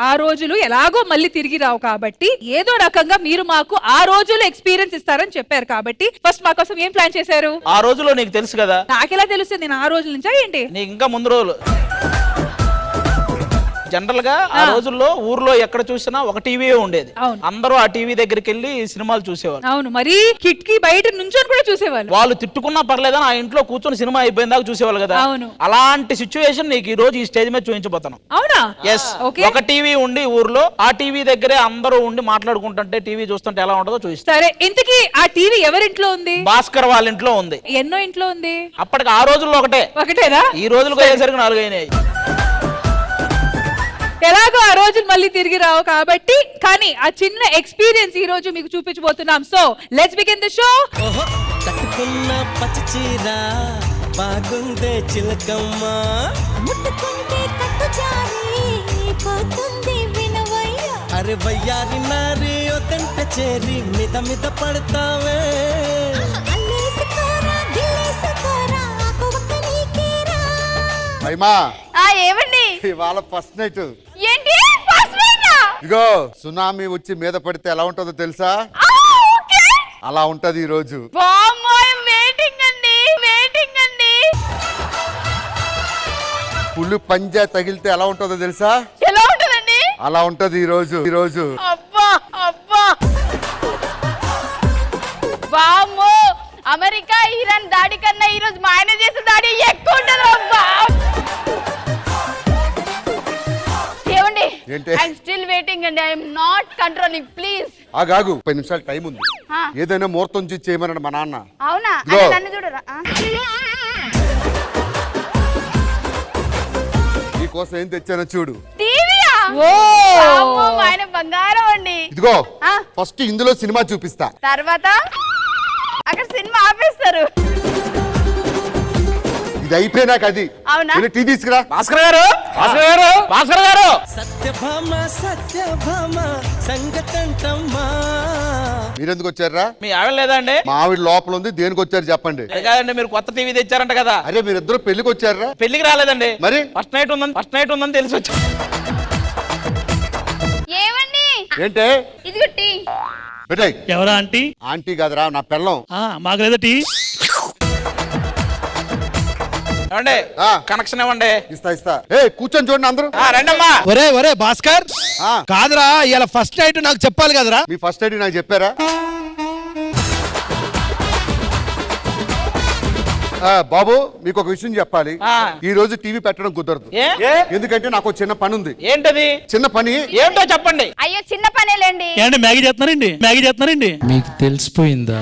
ఆ రోజులు ఎలాగో మళ్ళీ తిరిగి రావు కాబట్టి ఏదో రకంగా మీరు మాకు ఆ రోజులు ఎక్స్పీరియన్స్ ఇస్తారని చెప్పారు కాబట్టి ఫస్ట్ మా కోసం ఏం ప్లాన్ చేశారు? ఆ రోజులో నీకు తెలుసు కదా. నాకెలా తెలుస్తుంది? నేను ఆ రోజుల నుంచా ఏంటి? నీకు ఇంకా ముందు రోజులు. జనరల్ గా ఆ రోజుల్లో ఊర్లో ఎక్కడ చూసినా ఒక టీవీ ఉండేది. అందరూ ఆ టీవీ దగ్గరికి వెళ్ళి సినిమాలు చూసేవాళ్ళు. అవును, మరి కిటికీ బయట నుంచొని కూడా చూసేవాళ్ళు. వాళ్ళు తిట్టుకున్నా పర్లేదని ఆ ఇంట్లో కూర్చొని సినిమా అయిపోయిన దాకా చూసేవాళ్ళు కదా. అవును. అలాంటి సిచ్యువేషన్ నీకు ఈ రోజు ఈ స్టేజ్ మీద చూపించబోతున్నాం. అవునా? ఎస్. ఒక టీవీ ఉండి ఊర్లో ఆ టీవీ దగ్గరే అందరూ ఉండి మాట్లాడుకుంటుంటే టీవీ చూస్తుంటే ఎలా ఉంటుందో చూపిస్తా. సరే, ఇంతకీ ఆ టీవీ ఎవరింట్లో ఉంది? భాస్కర్ వాళ్ళ ఇంట్లో ఉంది. ఎన్నో ఇంట్లో ఉంది? అప్పటికి ఆ రోజుల్లో ఒకటేనా? ఈ రోజులకు అయ్యేసరికి 4 అయినాయి. ఎలాగో ఆ రోజులు మళ్ళీ తిరిగి రావు కాబట్టి, కానీ ఆ చిన్న ఎక్స్పీరియన్స్ ఈ రోజు మీకు చూపించబోతున్నాం. So let's begin the show. కట్టుకున్న పచ్చచీర బాగుందే చిలకమ్మ, ముట్టుకుంటే కట్టు జారి పోతుంది వినవయ్య. అరే వయ్యారి నారి ఒతంట చేరి మిద మిద పడతావే. అల్లేసుకోరా గిల్లేసుకోరా ఆకువక్క నీకేరా. అయ్యమా ఏమండి ఇవాళ ఫస్ట్ నైట్. ఏంటి ఫస్ట్ నైట్? ఇగో సునామీ వచ్చి మీద పడితే ఎలా ఉంటుందో తెలుసా? అలా ఉంటది ఈ రోజు. పులి పంజా తగిలితే ఎలా ఉంటుందో తెలుసా? ఎలా ఉంటదండి? అలా ఉంటది ఈ రోజు. అబ్బా అబ్బా, వామ్మో! అమెరికా ఇరాన్ దాడి కన్నా ఈ రోజు మా ఆయన చేసే దాడి ఎక్కువ ఉంటది. అబ్బా ఏమండి, ఐఎమ్ స్టిల్ వెయిటింగ్ అండి. I'm not controlling, please. ఆగాగు, 10 నిమిషాలు టైం ఉంది. ఏదైనా ముహూర్తం చూసి చేయమన్నాడు మా నాన్న. అవునా? నన్ను చూడరా? నీకోసం ఏం తెచ్చానో చూడు. టీవీయా? ఆయన బంగారం అండి. ఇదిగో ఫస్ట్ ఇందులో సినిమా చూపిస్తా, తర్వాత అక్కడ సినిమా ఆపేస్తారు. ఇది అయిపోయినాక అది. అవునా? టీ తీసుకురా. భాస్కర్ గారు సత్యభామ సత్యభామ సంగతంటమ్మా. మీరెందుకు వచ్చారా? మీ ఆవిడ లేదా అండి? మా ఆవిడ లోపల ఉంది. దేనికి వచ్చారు చెప్పండి. అది కాదండి, మీరు కొత్త టీవీ తెచ్చారంట కదా. అరే మీరిద్దరు పెళ్లికి వచ్చారా? పెళ్లికి రాలేదండి. మరి ఫస్ట్ నైట్ ఉందని తెలిసి వచ్చా. ఏమండి? ఏంటే ఇదిగో టీ. ఎవరా ఆంటీ? ఆంటీ కాదురా, నా పెళ్ళం. మాకు లేదా టీ? ఏమండి, కనెక్షన్ ఇవ్వండి. ఇస్తా. కూర్చొని చూడండి అందరూ. రండమ్మా. ఒరే భాస్కర్, కాదురా ఇలా ఫస్ట్ నైట్ నాకు చెప్పాలి కదరా. మీ ఫస్ట్ నైట్ నాకు చెప్పారా? బాబు మీకు ఒక విషయం చెప్పాలి. ఈ రోజు టీవీ పెట్టడం కుదరదు. ఎందుకంటే నాకు చిన్న పని ఉంది. ఏంటది? చిన్న పని ఏంటో చెప్పండి. అయ్యో చిన్న పనేలేండి. ఏంటి మ్యాగీ చేస్తున్నారండి? మీకు తెలిసిపోయిందా?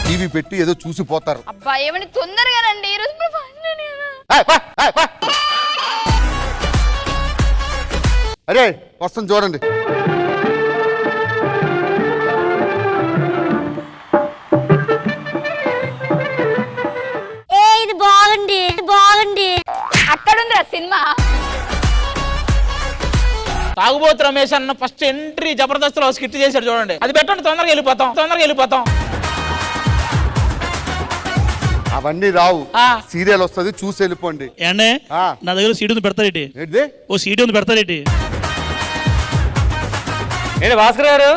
టీవీ పెట్టి ఏదో చూసిపోతారు. అబ్బా ఏమని తొందరగా రండి, ఈ రోజు అరే వస్తాం చూడండి. ఇది బాగుంది. అక్కడుందిరా సినిమా. తాగుబోతు రమేష్ అన్న ఫస్ట్ ఎంట్రీ జబర్దస్త్ లో స్కిట్ చేశాడు చూడండి. అది పెట్టండి, తొందరగా వెళ్ళిపోతాం. అవన్నీ రావు. సీరియల్ వస్తుంది, చూసి వెళ్ళిపోండి. ఏండే నా దగ్గర సీట్ ఉంది, పెడతారేంటి? ఓ సీట్ ఉంది, పెడతారేంటి? ఏంటి భాస్కర్ గారు,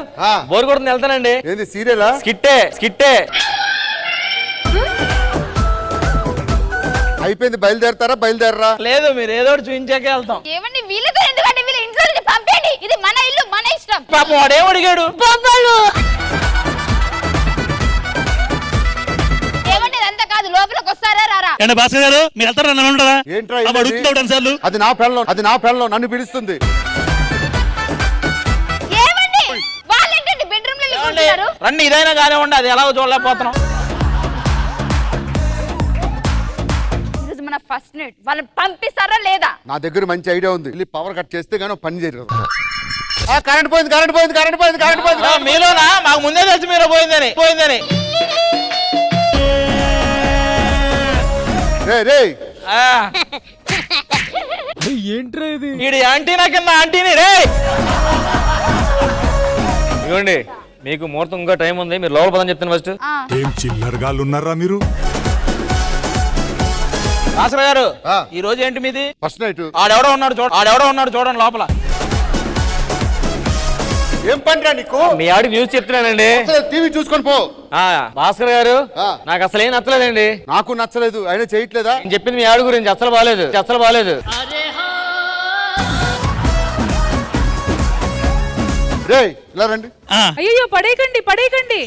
బోర్ కొడుతుంది, వెళ్తానండి. ఏంది సీరియలా? స్కిట్టే అయిపోయింది. బయలుదేరరా? లేదు, మీరు ఏదో చూపించాకే వెళ్తాం. ఏమండి వీళ్ళతో ఎందుకంటే వీళ్ళ ఇంట్లో నుంచి పంపేయండి. ఇది మన ఇల్లు, మన ఇష్టం. పాపం వాడేం అడిగాడు? ఏమంటే ఇదంతా కాదు, లోపలికి వస్తారా రారా? ఏంటి భాస్కర్ గారు, మీరు వెళ్తారా? నన్ను ఉంటారా? ఏంట్రా అడుగుతుంటాను. అది నా పెళ్ళం నన్ను పిలుస్తుంది. ఏమండి వాళ్ళేంటండి బెడ్రూమ్ లో కూర్చున్నారు? రండి, ఇదైనా కానివ్వండి, అది ఎలాగో చూడలేకపోతున్నాం. మన ఫస్ట్ నైట్ వాళ్ళని పంపిస్తారా లేదా? నా దగ్గర మంచి ఐడియా ఉంది. వెళ్ళి పవర్ కట్ చేస్తే గానీ పని చేయరు. కరెంట్ పోయింది. మీలోనా? మాకు ముందే తెలిసి మీరు పోయిందని. ఏంట్రా ఇది? ఈడు యాంటీనా కింద ఆంటీని రే. ఇవ్వండి, మీకు ముహూర్తం ఇంకా టైం ఉంది, మీరు లోపల పదని చెప్తాను ఫస్ట్. ఏం చిల్లరగాళ్ళు ఉన్నారా మీరు? భాస్కర్ గారు ఆ. ఈ రోజు ఏంటి మీది? ఫస్ట్ నైట్ ఆడెవడో ఉన్నాడు చూడండి లోపల. ఏం పనిరా నీకు? మీ ఆవిడకి న్యూస్ చెప్తున్నానండి. టీవీ చూసుకొని పో. భాస్కర్ గారు ఆ. నాకు అసలు ఏం నచ్చలేదండి. నాకు నచ్చలేదు, అయినా చేయట్లేదా? నేను చెప్పింది మీ ఆవిడ గురించి అసలు బాలేదు. రే ఇలా రండి. అయ్యో పడేయకండి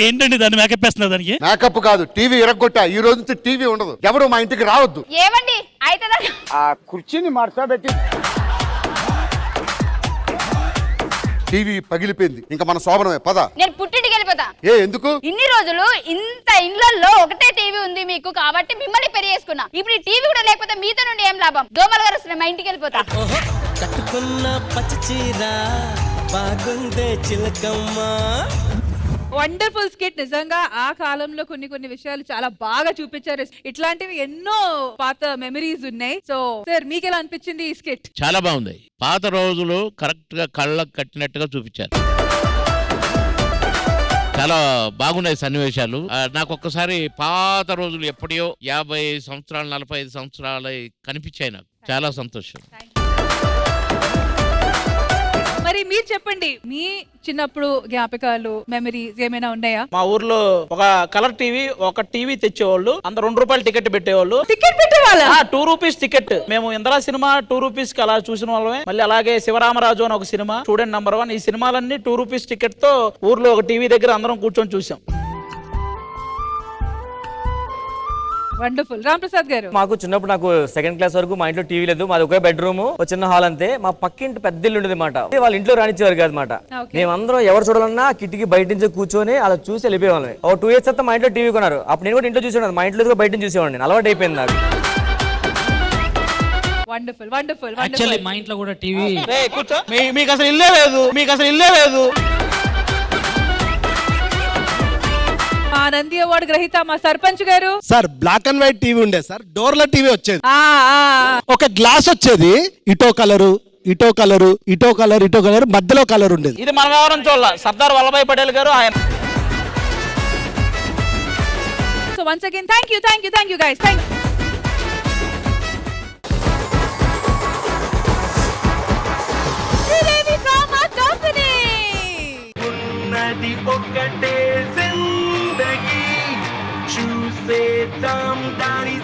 ఏంటండి దాన్ని మేకప్ వేస్తున్నారు దానికి? మేకప్ కాదు, టీవీ ఇరగొట్టా. ఈ రోజు నుంచి టీవీ ఉండదు. ఎవరు మా ఇంటికి రావద్దు. ఏమండి అయితే టీవీ పగిలిపోయింది, ఇంకా మన శోభనమే. పద. నేను పుట్టింటికి వెళ్ళిపోతా. ఎందుకు? ఇన్ని రోజులు ఇంత ఇండ్లలో ఒకటే టీవీ ఉంది మీకు కాబట్టి మిమ్మల్ని పెళ్లి చేసుకున్నా. ఇప్పుడు ఈ టీవీ కూడా లేకపోతే మీతో నుండి ఏం లాభం? దోమలు గారు వస్తున్నాయి, మా ఇంటికి వెళ్ళిపోతా. కట్టుకున్న పచ్చ చీర బాగుందే చిలకమ్మ. Wonderful skit. నిజంగా ఆ కాలంలో కొన్ని విషయాలు చాలా బాగా చూపించారు. ఇట్లాంటివి ఎన్నో పాత మెమరీస్ ఉన్నాయి. సో సార్ మీకు ఎలా అనిపించింది ఈ స్కిట్? చాలా బాగుంది. పాత రోజులు కరెక్ట్ గా కళ్ళకు కట్టినట్టుగా చూపించారు. చాలా బాగున్నాయి సన్నివేశాలు. నాకు ఒక్కసారి పాత రోజులు ఎప్పుడో 50 సంవత్సరాలు 45 సంవత్సరాలు కనిపించాయి. నాకు చాలా సంతోషం. మరి మీరు చెప్పండి, మీ చిన్నప్పుడు జ్ఞాపకాలు, మెమరీస్ ఏమైనా ఉన్నాయా? మా ఊర్లో ఒక కలర్ టీవీ, ఒక టీవీ తెచ్చేవాళ్ళు. అంత 2 రూపాయలు టికెట్ పెట్టేవాళ్ళు. టికెట్ పెట్టేవాళ్ళ? 2 rupees ticket. మేము ఇందిరా సినిమా 2 రూపీస్ కి అలా చూసిన వాళ్ళమే. మళ్ళీ అలాగే శివరామరాజు అని ఒక సినిమా, స్టూడెంట్ నంబర్ 1, ఈ సినిమాలన్నీ 2 రూపీస్ టికెట్ తో ఊర్లో ఒక టీవీ దగ్గర అందరం కూర్చొని చూసాం. వండర్ఫుల్. రామ్ ప్రసాద్ గారు? మాకు చిన్నప్పుడు నాకు 2nd క్లాస్ వరకు మా ఇంట్లో టీవీ లేదు. మాది ఒకే బెడ్రూమ్, ఒక చిన్న హాల్ అంతే. మా పక్కింటి పెద్ద ఇల్లు ఉండేది మాట. వాళ్ళ ఇంట్లో రానిచ్చేవారు కాదు మాట. మేమందరం ఎవరు చూడాలన్నా కిటికీ బయట నుంచి కూర్చొని అలా చూసి వెళ్ళిపోయేవాళ్ళం. ఒక 2 years తర్వాత మా ఇంట్లో టీవీ కొన్నారు. అప్పుడు నేను కూడా ఇంట్లో చూసేవాడు. మా ఇంట్లో బయట నుంచి చూసేవాడిని. అలవాటు అయిపోయింది నాకు. వండర్ఫుల్. యాక్చువల్లీ మా ఇంట్లో కూడా టీవీ. కూర్చో. మీకు అసలు ఇల్లే లేదు. మా నంది అవార్డు గ్రహీత మా సర్పంచ్ గారు. Sir black and white TV ఉండే సార్. డోర్ల టీవీ వచ్చేది. ఒక గ్లాస్ వచ్చేది, ఇటో కలరు మధ్యలో కలర్ ఉండేది. ఇది మన వ్యవహారం చూడాల. సర్దార్ వల్లభాయ్ పటేల్ గారు ఆయన. So once again thank you guys. ఉన్నది ఒకటే జిందగీ చూసేద్దాం దాని